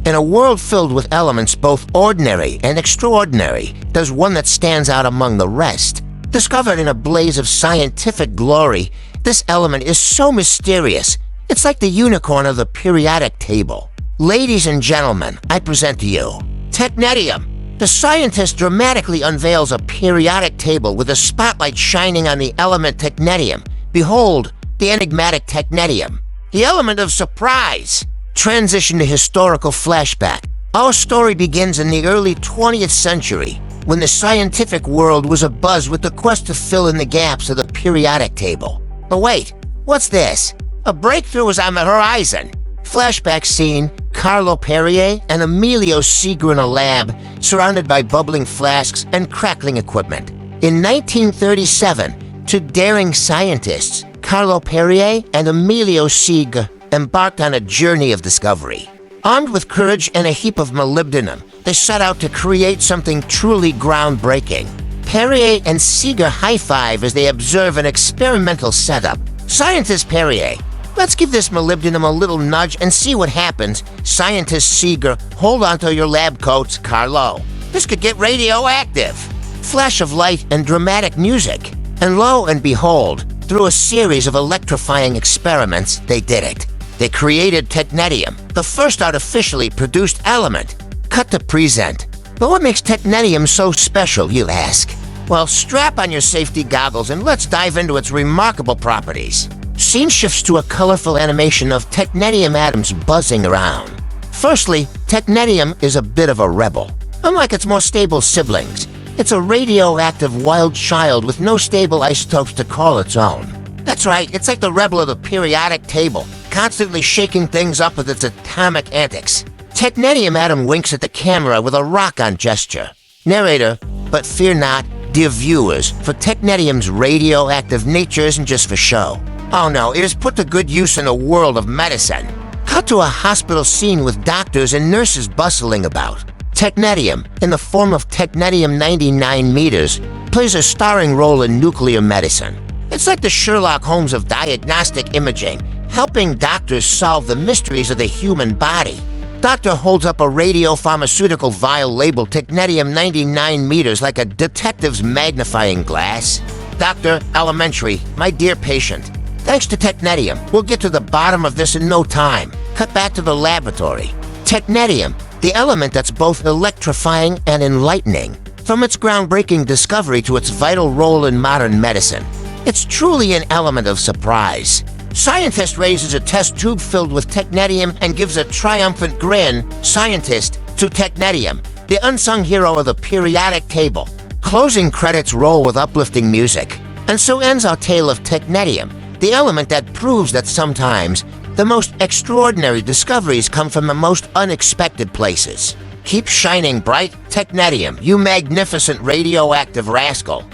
In a world filled with elements both ordinary and extraordinary, there's one that stands out among the rest. Discovered in a blaze of scientific glory, this element is so mysterious, it's like the unicorn of the periodic table. Ladies and gentlemen, I present to you Technetium. The scientist dramatically unveils a periodic table with a spotlight shining on the element technetium. Behold, the enigmatic technetium, the element of surprise. Transition to historical flashback. Our story begins in the early 20th century, when the scientific world was abuzz with the quest to fill in the gaps of the periodic table. But wait, what's this? A breakthrough is on the horizon. Flashback scene, Carlo Perrier and Emilio Seeger in a lab, surrounded by bubbling flasks and crackling equipment. In 1937, two daring scientists, Carlo Perrier and Emilio Seeger, embarked on a journey of discovery. Armed with courage and a heap of molybdenum, they set out to create something truly groundbreaking. Perrier and Seeger high-five as they observe an experimental setup. Scientist Perrier: "Let's give this molybdenum a little nudge and see what happens." Scientist Seeger: "Hold onto your lab coats, Carlo. This could get radioactive." Flash of light and dramatic music. And lo and behold, through a series of electrifying experiments, they did it. They created Technetium, the first artificially produced element. Cut to present. But what makes Technetium so special, you ask? Well, strap on your safety goggles and let's dive into its remarkable properties. Scene shifts to a colorful animation of Technetium atoms buzzing around. Firstly, Technetium is a bit of a rebel. Unlike its more stable siblings, it's a radioactive wild child with no stable isotopes to call its own. That's right, it's like the rebel of the periodic table, constantly shaking things up with its atomic antics. Technetium atom winks at the camera with a rock-on gesture. Narrator: "But fear not, dear viewers, for Technetium's radioactive nature isn't just for show. Oh no, it is put to good use in the world of medicine." Cut to a hospital scene with doctors and nurses bustling about. Technetium, in the form of Technetium 99 meters, plays a starring role in nuclear medicine. It's like the Sherlock Holmes of diagnostic imaging, helping doctors solve the mysteries of the human body. Doctor holds up a radiopharmaceutical vial labeled Technetium 99 meters like a detective's magnifying glass. "Doctor, elementary, my dear patient. Thanks to Technetium, we'll get to the bottom of this in no time." Cut back to the laboratory. Technetium, the element that's both electrifying and enlightening. From its groundbreaking discovery to its vital role in modern medicine, it's truly an element of surprise. Scientist raises a test tube filled with Technetium and gives a triumphant grin, scientist, to Technetium, the unsung hero of the periodic table. Closing credits roll with uplifting music. And so ends our tale of Technetium, the element that proves that sometimes the most extraordinary discoveries come from the most unexpected places. Keep shining bright, Technetium, you magnificent radioactive rascal.